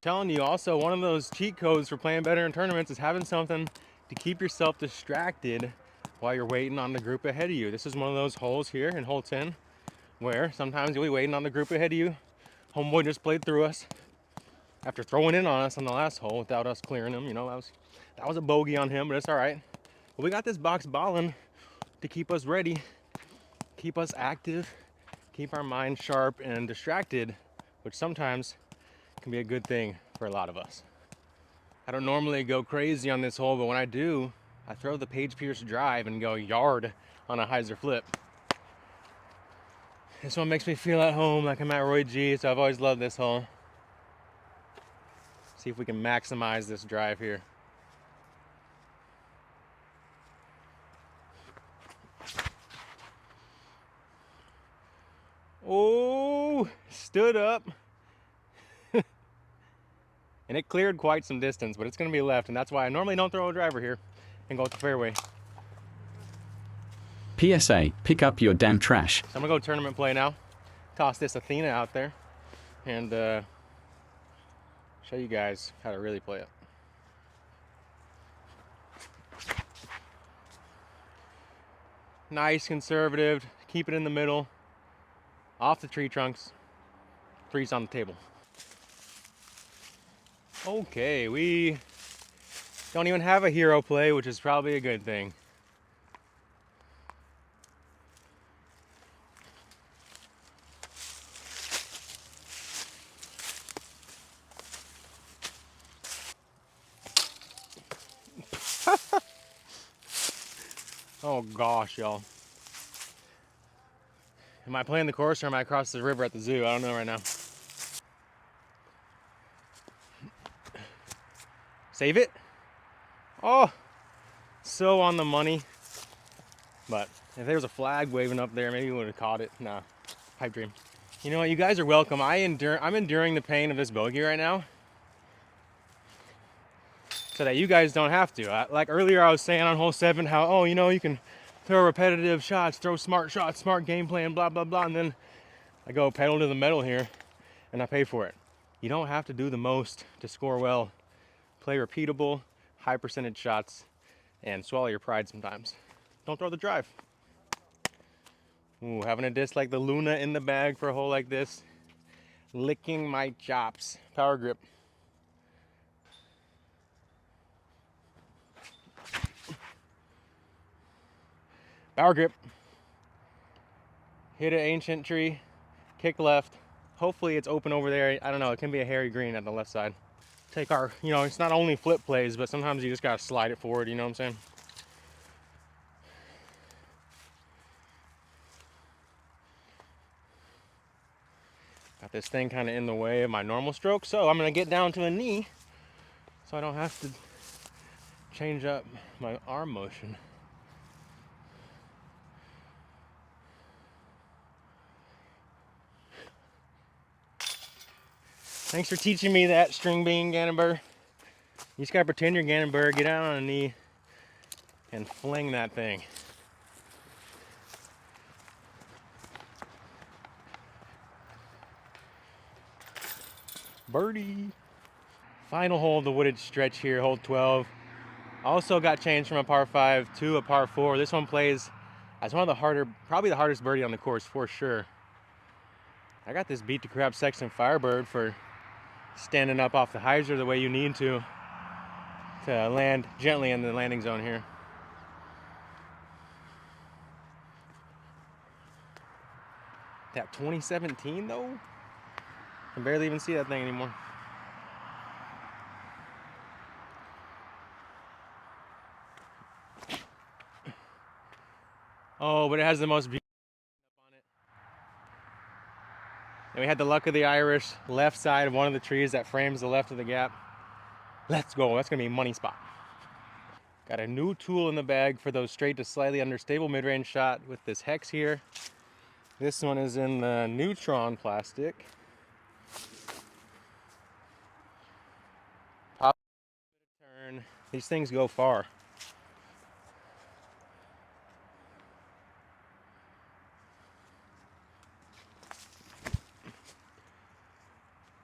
Telling you also, one of those cheat codes for playing better in tournaments is having something to keep yourself distracted while you're waiting on the group ahead of you. This is one of those holes here in hole 10 where sometimes you'll be waiting on the group ahead of you. Homeboy just played through us after throwing in on us on the last hole without us clearing him. You know, that was a bogey on him, but it's all right. But we got this box balling to keep us ready, keep us active, keep our mind sharp and distracted, which sometimes can be a good thing for a lot of us. I don't normally go crazy on this hole, but when I do, I throw the Page Pierce drive and go yard on a hyzer flip. This one makes me feel at home, like I'm at Roy G, so I've always loved this hole. See if we can maximize this drive here. Oh, stood up. And it cleared quite some distance, but it's gonna be left, and that's why I normally don't throw a driver here and go with the fairway. PSA, pick up your damn trash. So I'm gonna go tournament play now. Toss this Athena out there and show you guys how to really play it. Nice, conservative, keep it in the middle, off the tree trunks, three's on the table. Okay, we don't even have a hero play, which is probably a good thing. Oh gosh, y'all. Am I playing the course or am I across the river at the zoo? I don't know right now. Save it. Oh, so on the money. But if there was a flag waving up there, maybe we would have caught it. Nah, pipe dream. You know what? You guys are welcome. I'm enduring the pain of this bogey right now, so that you guys don't have to. Like earlier, I was saying on hole 7 how, oh, you know, you can throw repetitive shots, throw smart shots, smart game plan, blah blah blah, and then I go pedal to the metal here, and I pay for it. You don't have to do the most to score well. Play repeatable, high percentage shots, and swallow your pride sometimes. Don't throw the drive. Ooh, having a disc like the Luna in the bag for a hole like this. Licking my chops. Power grip. Power grip. Hit an ancient tree. Kick left. Hopefully it's open over there. I don't know, it can be a hairy green at the left side. Take our, you know, it's not only flip plays, but sometimes you just gotta slide it forward, you know what I'm saying? Got this thing kind of in the way of my normal stroke, so I'm gonna get down to a knee so I don't have to change up my arm motion. Thanks for teaching me that, string bean Gannon-Burr. You just gotta pretend you're Gannon-Burr, get down on a knee, and fling that thing. Birdie. Final hole of the wooded stretch here, hole 12. Also got changed from a par 5 to a par 4. This one plays as one of the harder, probably the hardest birdie on the course for sure. I got this beat to crap section Firebird for standing up off the hyzer the way you need to land gently in the landing zone here. That 2017 though? I can barely even see that thing anymore. Oh, but it has the most beautiful on it. And we had the luck of the Irish, left side of one of the trees that frames the left of the gap. Let's go, that's gonna be a money spot. Got a new tool in the bag for those straight to slightly understable mid-range shot with this hex here. This one is in the Neutron plastic. Pop turn. These things go far.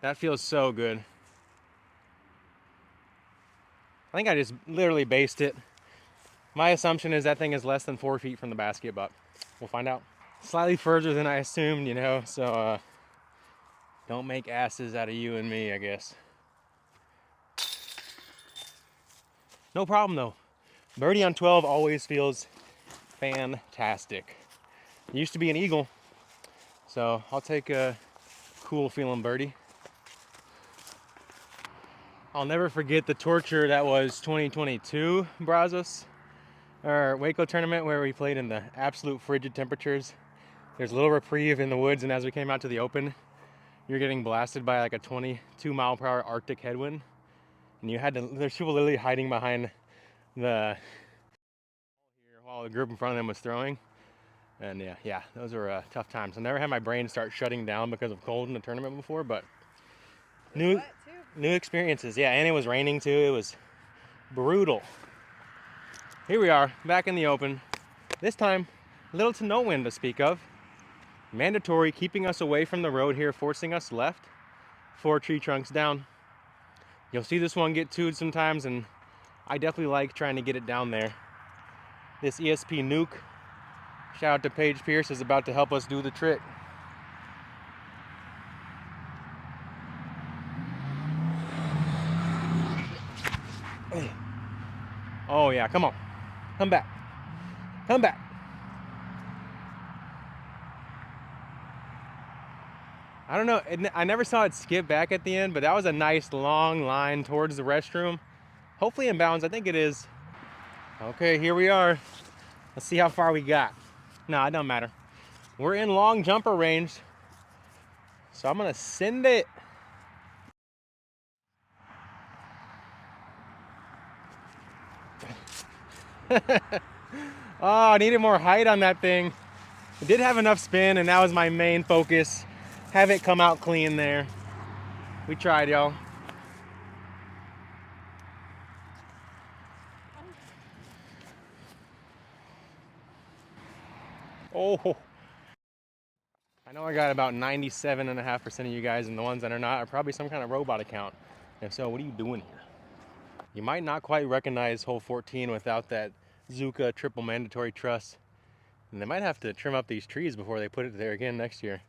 That feels so good. I think I just literally based it. My assumption is that thing is less than 4 feet from the basket, but we'll find out. Slightly further than I assumed, you know, so don't make asses out of you and me, I guess. No problem though. Birdie on 12 always feels fantastic. It used to be an eagle, so I'll take a cool feeling birdie. I'll never forget the torture that was 2022 Brazos or Waco tournament where we played in the absolute frigid temperatures. There's a little reprieve in the woods, and as we came out to the open, you're getting blasted by like a 22-mile-per-hour Arctic headwind, and you had to. There's people literally hiding behind the while the group in front of them was throwing, and yeah, those were tough times. I never had my brain start shutting down because of cold in the tournament before, but new experiences. Yeah, and it was raining too. It was brutal. Here we are back in the open. This time, little to no wind to speak of. Mandatory, keeping us away from the road here, forcing us left, 4 tree trunks down. You'll see this one get two'd sometimes, and I definitely like trying to get it down there. This ESP nuke, shout out to Paige Pierce, is about to help us do the trick. Oh yeah, come on, come back, come back. I don't know, I never saw it skip back at the end, but that was a nice long line towards the restroom. Hopefully in bounds, I think it is. Okay, here we are. Let's see how far we got. No, it don't matter. We're in long jumper range, so I'm gonna send it. Oh, I needed more height on that thing. It did have enough spin, and that was my main focus. Have it come out clean there. We tried, y'all. Oh, I know I got about 97.5% of you guys, and the ones that are not are probably some kind of robot account. If so, what are you doing here? You might not quite recognize hole 14 without that Zuka triple mandatory truss. And they might have to trim up these trees before they put it there again next year.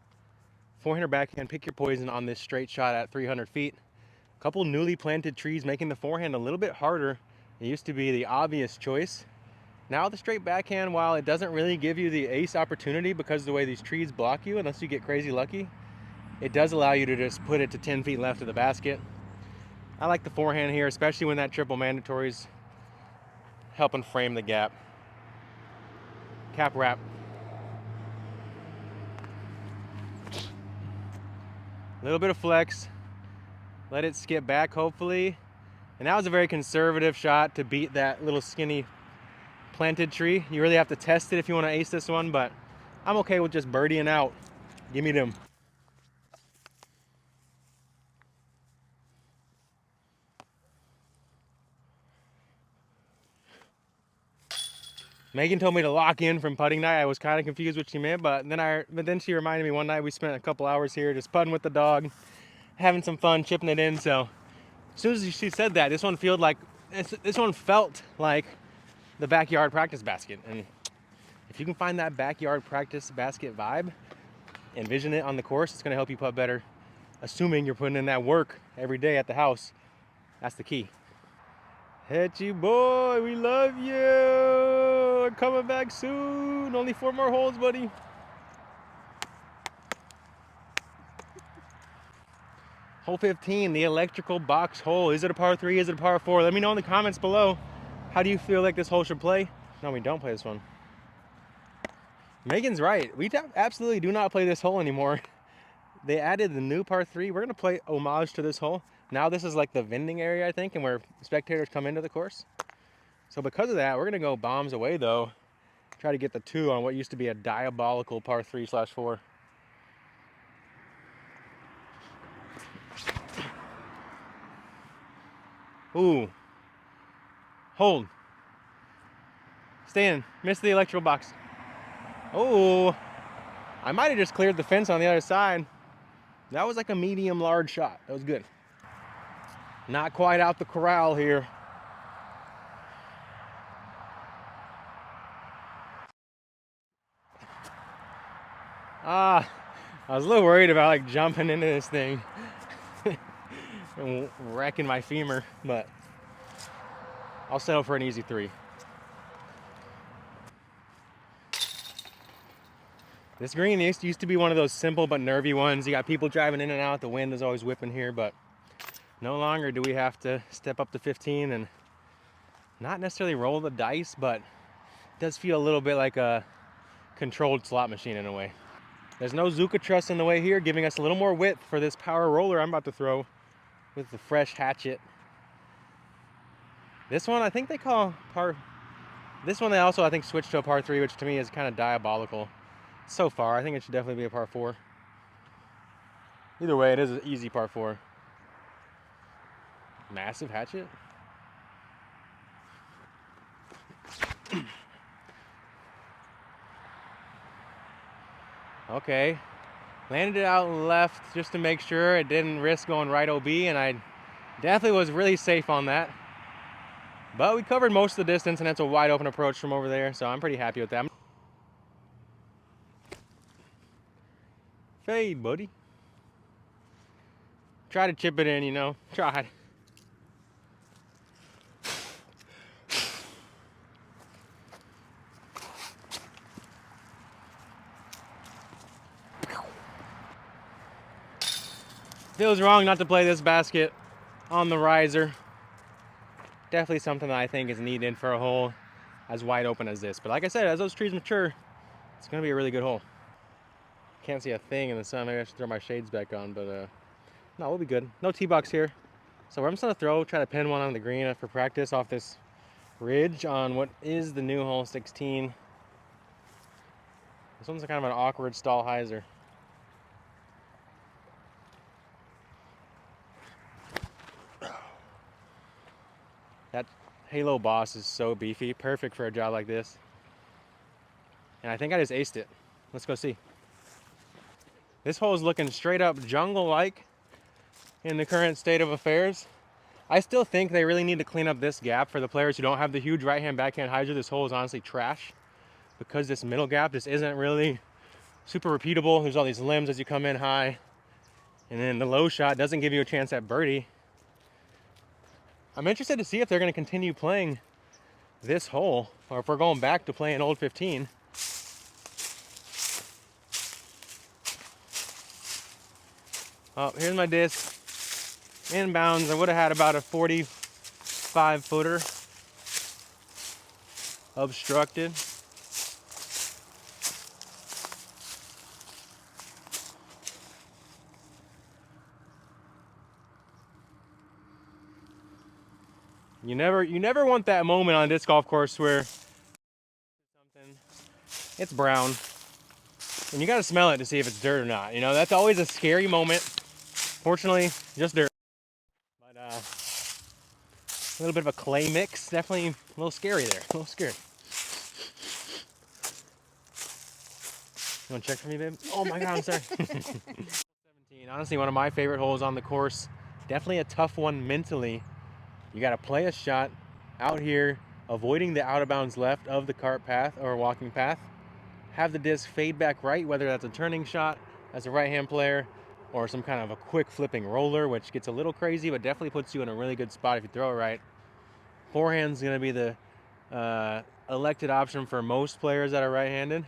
400 backhand, pick your poison on this straight shot at 300 feet. A couple newly planted trees making the forehand a little bit harder. It used to be the obvious choice. Now the straight backhand, while it doesn't really give you the ace opportunity because of the way these trees block you, unless you get crazy lucky, it does allow you to just put it to 10 feet left of the basket. I like the forehand here, especially when that triple mandatory's helping frame the gap. Cap wrap. A little bit of flex. Let it skip back, hopefully. And that was a very conservative shot to beat that little skinny planted tree. You really have to test it if you want to ace this one, but I'm okay with just birdieing out. Give me them. Megan told me to lock in from putting night. I was kind of confused what she meant, but then she reminded me one night we spent a couple hours here just putting with the dog, having some fun, chipping it in. So as soon as she said that, this one felt like the backyard practice basket. And if you can find that backyard practice basket vibe, envision it on the course, it's going to help you putt better, assuming you're putting in that work every day at the house. That's the key. Hetchy boy, we love you. We're coming back soon. Only 4 more holes, buddy. Hole 15, the electrical box hole. Is it a par 3? Is it a par 4? Let me know in the comments below. How do you feel like this hole should play? No, we don't play this one. Megan's right. We absolutely do not play this hole anymore. They added the new par 3. We're going to play homage to this hole. Now this is like the vending area, I think, and where spectators come into the course. So because of that, we're going to go bombs away, though. Try to get the 2 on what used to be a diabolical par 3/4. Ooh. Hold. Stay in. Miss the electrical box. Oh. I might have just cleared the fence on the other side. That was like a medium large shot. That was good. Not quite out the corral here. I was a little worried about like jumping into this thing and wrecking my femur, but I'll settle for an easy 3. This green used to be one of those simple but nervy ones. You got people driving in and out. The wind is always whipping here, but no longer do we have to step up to 15 and not necessarily roll the dice, but it does feel a little bit like a controlled slot machine in a way. There's no Zuka truss in the way here, giving us a little more width for this power roller I'm about to throw with the fresh hatchet. This one I think they call par. This one they also I think switched to a par 3, which to me is kind of diabolical. So far, I think it should definitely be a par 4. Either way, it is an easy par 4. Massive hatchet. Okay, landed it out left just to make sure it didn't risk going right OB, and I definitely was really safe on that. But we covered most of the distance, and it's a wide open approach from over there, so I'm pretty happy with that. Fade, buddy. Try to chip it in, you know. Tried. Feels wrong not to play this basket on the riser. Definitely something that I think is needed for a hole as wide open as this. But like I said, as those trees mature, it's going to be a really good hole. Can't see a thing in the sun. Maybe I should throw my shades back on, but no, we'll be good. No tee box here. So I'm just going to try to pin one on the green for practice off this ridge on what is the new hole 16. This one's kind of an awkward stall hyzer. That Halo Boss is so beefy, perfect for a job like this. And I think I just aced it. Let's go see. This hole is looking straight up jungle-like in the current state of affairs. I still think they really need to clean up this gap for the players who don't have the huge right-hand backhand hyzer. This hole is honestly trash because this middle gap just isn't really super repeatable. There's all these limbs as you come in high, and then the low shot doesn't give you a chance at birdie. I'm interested to see if they're going to continue playing this hole or if we're going back to playing old 15. Oh, here's my disc. Inbounds. I would have had about a 45-footer obstructed. You never want that moment on a disc golf course where it's brown and you got to smell it to see if it's dirt or not. You know, that's always a scary moment. Fortunately, just dirt. But a little bit of a clay mix, definitely a little scary there. A little scary. You want to check for me, babe? Oh my God, I'm sorry. 17. Honestly, one of my favorite holes on the course. Definitely a tough one mentally. You got to play a shot out here, avoiding the out of bounds left of the cart path or walking path. Have the disc fade back right, whether that's a turning shot as a right-hand player or some kind of a quick flipping roller, which gets a little crazy, but definitely puts you in a really good spot if you throw it right. Forehand's going to be the elected option for most players that are right-handed,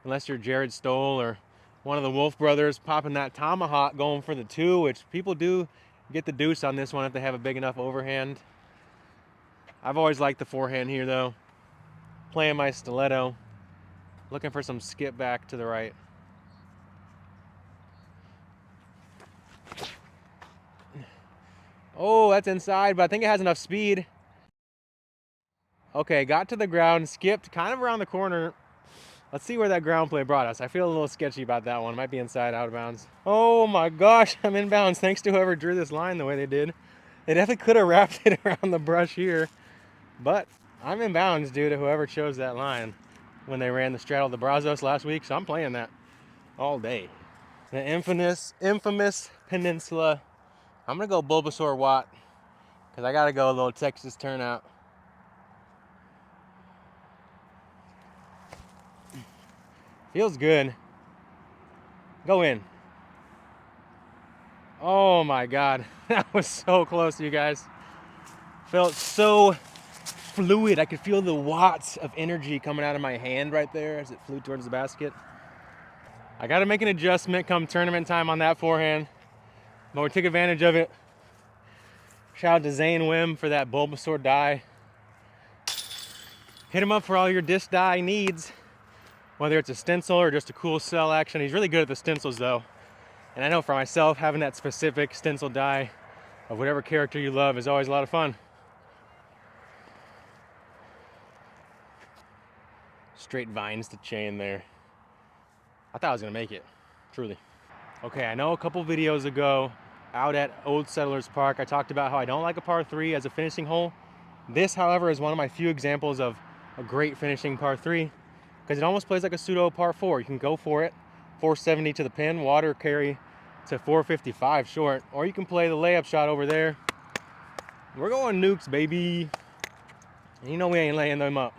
unless you're Jared Stoll or one of the Wolf brothers popping that tomahawk going for the 2, which people do get the deuce on this one if they have a big enough overhand. I've always liked the forehand here though. Playing my stiletto. Looking for some skip back to the right. Oh, that's inside, but I think it has enough speed. Okay, got to the ground, skipped kind of around the corner. Let's see where that ground play brought us. I feel a little sketchy about that one. Might be inside, out of bounds. Oh my gosh, I'm in bounds thanks to whoever drew this line the way they did. They definitely could have wrapped it around the brush here, but I'm in bounds due to whoever chose that line when they ran the straddle the Brazos last week, so I'm playing that all day. The infamous Peninsula. I'm gonna go Bulbasaur Watt because I gotta go a little Texas turnout. Feels good. Go in. Oh my God, that was so close, you guys. Felt so fluid. I could feel the watts of energy coming out of my hand right there as it flew towards the basket. I got to make an adjustment come tournament time on that forehand, but we took advantage of it. Shout out to Zane for that Bulbasaur die. Hit him up for all your disc die needs, whether it's a stencil or just a cool cell action. He's really good at the stencils though. And I know for myself, having that specific stencil die of whatever character you love is always a lot of fun. Straight vines to chain there. I thought I was gonna make it, truly. Okay, I know a couple videos ago out at Old Settlers Park, I talked about how I don't like a par 3 as a finishing hole. This, however, is one of my few examples of a great finishing par 3 because it almost plays like a pseudo par 4. You can go for it, 470 to the pin, water carry to 455 short, or you can play the layup shot over there. We're going nukes, baby. And you know we ain't laying them up.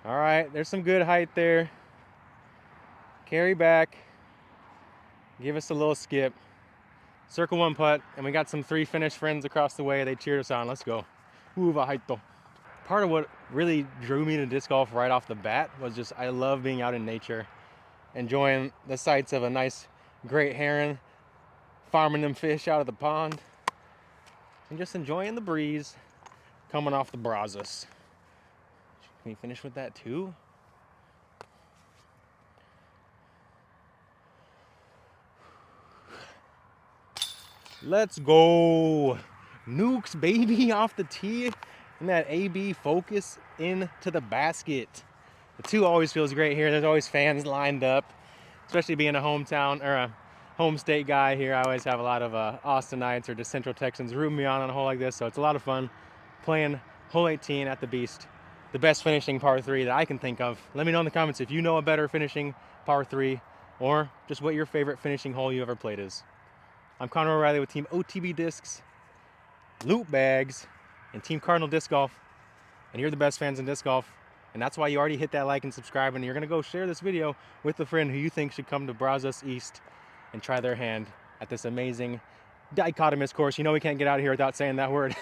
All right, there's some good height there. Carry back. Give us a little skip. Circle one putt, and we got some 3 Finnish friends across the way. They cheered us on. Let's go. Hyvä heitto. Part of what really drew me to disc golf right off the bat was just I love being out in nature, enjoying the sights of a nice great heron, farming them fish out of the pond, and just enjoying the breeze coming off the Brazos. Can we finish with that too? Let's go. Nukes, baby, off the tee. And that AB focus into the basket. The 2 always feels great here. There's always fans lined up, especially being a hometown or a home state guy here. I always have a lot of Austinites or just Central Texans rooting me on a hole like this. So it's a lot of fun playing hole 18 at the bEast. The best finishing par 3 that I can think of. Let me know in the comments if you know a better finishing par 3 or just what your favorite finishing hole you ever played is. I'm Connor O'Reilly with Team OTB Discs, Loot Bags, and Team Cardinal Disc Golf. And you're the best fans in disc golf. And that's why you already hit that like and subscribe. And you're going to go share this video with a friend who you think should come to Brazos East and try their hand at this amazing dichotomous course. You know we can't get out of here without saying that word.